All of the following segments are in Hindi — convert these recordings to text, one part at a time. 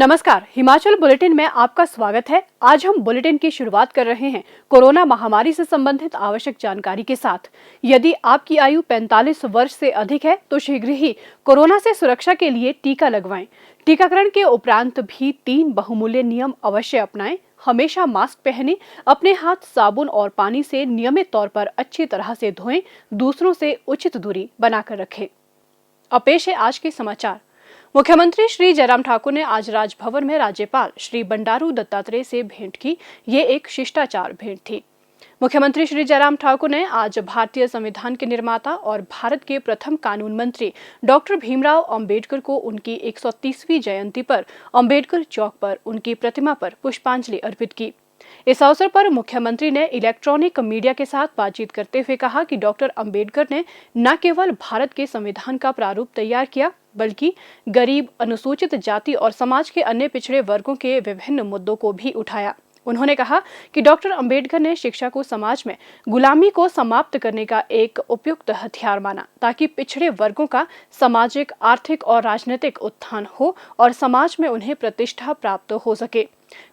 नमस्कार, हिमाचल बुलेटिन में आपका स्वागत है। आज हम बुलेटिन की शुरुआत कर रहे हैं कोरोना महामारी से संबंधित आवश्यक जानकारी के साथ। यदि आपकी आयु 45 वर्ष से अधिक है तो शीघ्र ही कोरोना से सुरक्षा के लिए टीका लगवाएं। टीकाकरण के उपरांत भी 3 बहुमूल्य नियम अवश्य अपनाएं। हमेशा मास्क पहनें, अपने हाथ साबुन और पानी से नियमित तौर पर अच्छी तरह से धोएं, दूसरों से उचित दूरी बनाकर रखें। अब पेश है आज के समाचार। मुख्यमंत्री श्री जयराम ठाकुर ने आज राजभवन में राज्यपाल श्री बंडारू दत्तात्रेय से भेंट की। ये एक शिष्टाचार भेंट थी। मुख्यमंत्री श्री जयराम ठाकुर ने आज भारतीय संविधान के निर्माता और भारत के प्रथम कानून मंत्री डॉक्टर भीमराव अंबेडकर को उनकी 130वीं जयंती पर अंबेडकर चौक पर उनकी प्रतिमा पर पुष्पांजलि अर्पित की। इस अवसर पर मुख्यमंत्री ने इलेक्ट्रॉनिक मीडिया के साथ बातचीत करते हुए कहा कि डॉक्टर अंबेडकर ने न केवल भारत के संविधान का प्रारूप तैयार किया, बल्कि गरीब, अनुसूचित जाति और समाज के अन्य पिछड़े वर्गों के विभिन्न मुद्दों को भी उठाया। उन्होंने कहा कि डॉक्टर अंबेडकर ने शिक्षा को समाज में गुलामी को समाप्त करने का एक उपयुक्त हथियार माना, ताकि पिछड़े वर्गों का सामाजिक, आर्थिक और राजनीतिक उत्थान हो और समाज में उन्हें प्रतिष्ठा प्राप्त हो सके।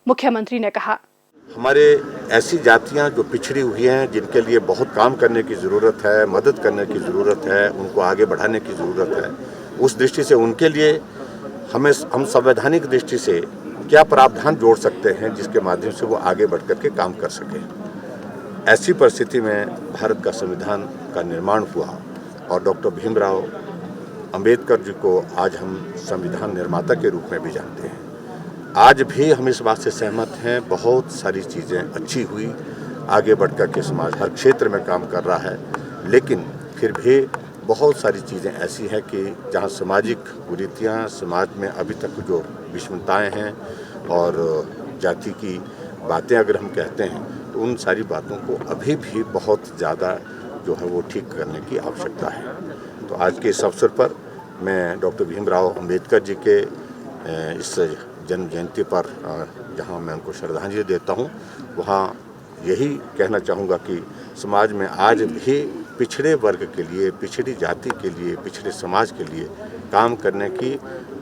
मुख्यमंत्री ने कहा, हमारे ऐसी जातियां जो पिछड़ी हुई हैं, जिनके लिए बहुत काम करने की ज़रूरत है, मदद करने की ज़रूरत है, उनको आगे बढ़ाने की ज़रूरत है। उस दृष्टि से उनके लिए हम संवैधानिक दृष्टि से क्या प्रावधान जोड़ सकते हैं जिसके माध्यम से वो आगे बढ़ कर के काम कर सकें। ऐसी परिस्थिति में भारत का संविधान का निर्माण हुआ और डॉक्टर भीमराव अंबेडकर जी को आज हम संविधान निर्माता के रूप में भी जानते हैं। आज भी हम इस बात से सहमत हैं, बहुत सारी चीज़ें अच्छी हुई, आगे बढ़ कर के समाज हर क्षेत्र में काम कर रहा है, लेकिन फिर भी बहुत सारी चीज़ें ऐसी हैं कि जहां सामाजिक कुरीतियां, समाज में अभी तक जो विषमताएं हैं और जाति की बातें अगर हम कहते हैं तो उन सारी बातों को अभी भी बहुत ज़्यादा जो है वो ठीक करने की आवश्यकता है। तो आज के इस अवसर पर मैं डॉक्टर भीमराव अंबेडकर जी के इस जन्म जयंती पर जहां मैं उनको श्रद्धांजलि देता हूं, वहां यही कहना चाहूँगा कि समाज में आज भी पिछड़े वर्ग के लिए, पिछड़ी जाति के लिए, पिछड़े समाज के लिए काम करने की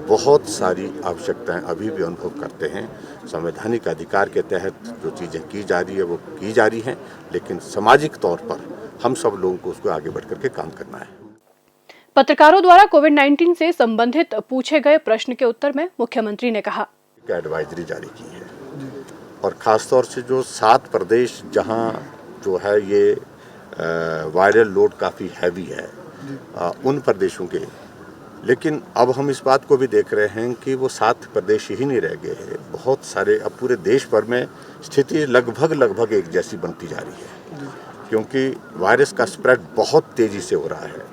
बहुत सारी आवश्यकताएं अभी भी अनुभव करते हैं। संवैधानिक अधिकार के तहत जो चीज़ें की जा रही है वो की जा रही हैं, लेकिन सामाजिक तौर पर हम सब लोगों को उसको आगे बढ़ कर के काम करना है। पत्रकारों द्वारा कोविड-19 से संबंधित पूछे गए प्रश्न के उत्तर में मुख्यमंत्री ने कहा, एडवाइजरी जारी की है और ख़ासतौर से जो 7 प्रदेश जहां जो है ये वायरल लोड काफ़ी हैवी है, उन प्रदेशों के, लेकिन अब हम इस बात को भी देख रहे हैं कि वो 7 प्रदेश ही नहीं रह गए हैं, बहुत सारे अब पूरे देश भर में स्थिति लगभग एक जैसी बनती जा रही है, क्योंकि वायरस का स्प्रेड बहुत तेज़ी से हो रहा है,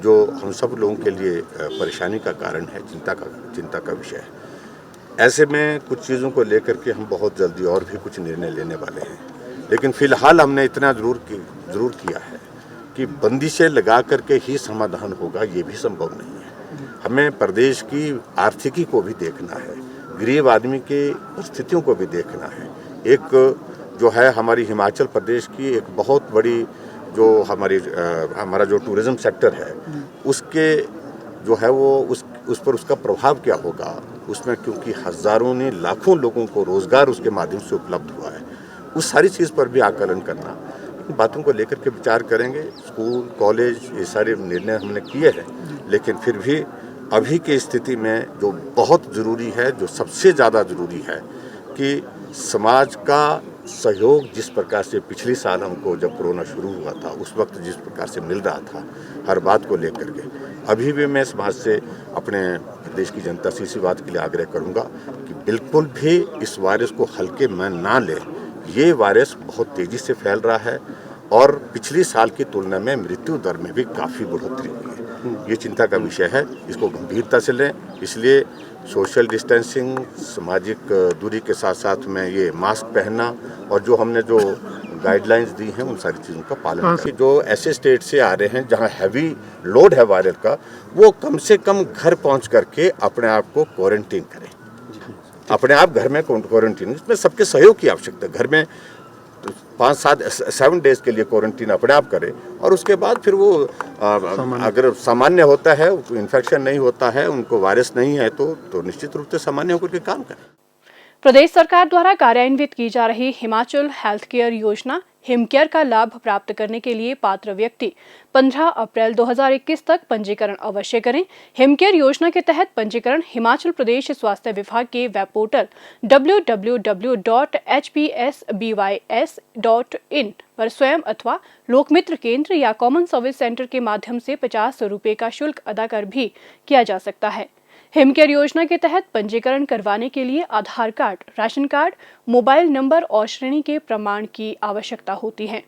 जो हम सब लोगों के लिए परेशानी का कारण है, चिंता का विषय है। ऐसे में कुछ चीज़ों को लेकर के हम बहुत जल्दी और भी कुछ निर्णय लेने वाले हैं, लेकिन फ़िलहाल हमने इतना ज़रूर किया है कि बंदिशें लगा करके ही समाधान होगा, ये भी संभव नहीं है। हमें प्रदेश की आर्थिकी को भी देखना है, गरीब आदमी की स्थितियों को भी देखना है। एक जो है हमारी हिमाचल प्रदेश की एक बहुत बड़ी जो हमारा जो टूरिज़्म सेक्टर है, उसके जो है वो उस पर उसका प्रभाव क्या होगा उसमें, क्योंकि हज़ारों ने लाखों लोगों को रोज़गार उसके माध्यम से उपलब्ध हुआ है। उस सारी चीज़ पर भी आकलन करना, इन बातों को लेकर के विचार करेंगे। स्कूल, कॉलेज, ये सारे निर्णय हमने किए हैं, लेकिन फिर भी अभी की स्थिति में जो बहुत ज़रूरी है, जो सबसे ज़्यादा ज़रूरी है कि समाज का सहयोग जिस प्रकार से पिछले साल हमको जब कोरोना शुरू हुआ था उस वक्त जिस प्रकार से मिल रहा था हर बात को लेकर के, अभी भी मैं समाज से, अपने प्रदेश की जनता से इसी बात के लिए आग्रह करूंगा कि बिल्कुल भी इस वायरस को हल्के में ना लें। ये वायरस बहुत तेज़ी से फैल रहा है और पिछले साल की तुलना में मृत्यु दर में भी काफ़ी बढ़ोतरी हुई है। ये चिंता का विषय है, इसको गंभीरता से लें। इसलिए सोशल डिस्टेंसिंग, सामाजिक दूरी के साथ साथ में ये मास्क पहनना और जो हमने जो गाइडलाइंस दी हैं उन सारी चीज़ों का पालन करें। जो ऐसे स्टेट से आ रहे हैं जहां हैवी लोड है वायरस का, वो कम से कम घर पहुंच करके अपने आप को क्वारंटीन करें, अपने आप घर में क्वारंटीन। इसमें सबके सहयोग की आवश्यकता है। घर में 7 डेज के लिए क्वारंटीन अपने आप करे और उसके बाद फिर वो अगर सामान्य होता है, इन्फेक्शन नहीं होता है, उनको वायरस नहीं है तो निश्चित रूप से सामान्य होकर के काम करें। प्रदेश सरकार द्वारा कार्यान्वित की जा रही हिमाचल हेल्थ केयर योजना हिमकेयर का लाभ प्राप्त करने के लिए पात्र व्यक्ति 15 अप्रैल 2021 तक पंजीकरण अवश्य करें। हिमकेयर योजना के तहत पंजीकरण हिमाचल प्रदेश स्वास्थ्य विभाग के वेब पोर्टल www.hpsbys.in पर स्वयं अथवा लोकमित्र केंद्र या कॉमन सर्विस सेंटर के माध्यम से 50 रुपये का शुल्क अदा कर भी किया जा सकता है। हिमकेयर योजना के तहत पंजीकरण करवाने के लिए Aadhaar card, ration card, mobile number और श्रेणी के प्रमाण की आवश्यकता होती है।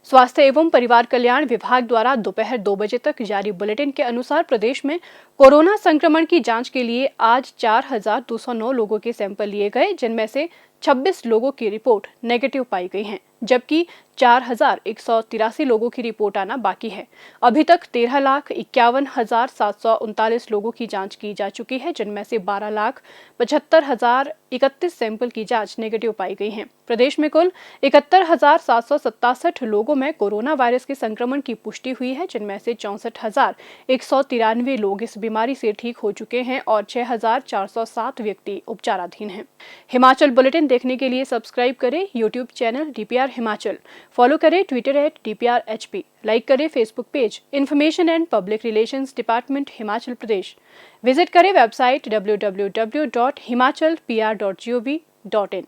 स्वास्थ्य एवं परिवार कल्याण विभाग द्वारा दोपहर 2 बजे तक जारी बुलेटिन के अनुसार प्रदेश में कोरोना संक्रमण की जांच के लिए आज 4,209 लोगों के सैंपल लिए गए, जिनमें से 26 लोगों की रिपोर्ट नेगेटिव पाई गई है, जबकि 4,183 लोगों की रिपोर्ट आना बाकी है। अभी तक 13,51,739 लोगों की जांच की जा चुकी है, जिनमें से 12,75,031 सैंपल की जांच नेगेटिव पाई गई है। प्रदेश में कुल 71,767 लोगों में कोरोना वायरस के संक्रमण की पुष्टि हुई है, जिनमें से 64,193 लोग इस बीमारी से ठीक हो चुके हैं और 6,407 व्यक्ति उपचाराधीन हैं। हिमाचल बुलेटिन देखने के लिए सब्सक्राइब करें YouTube channel DPR Himachal, follow करें ट्विटर @DPRHP, लाइक करें Facebook page information and public relations department Himachal Pradesh, visit करें वेबसाइट www.himachalpr.gov.in।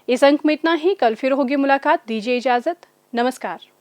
इस अंक में इतना ही। कल फिर होगी मुलाकात, दीजिए इजाजत, नमस्कार।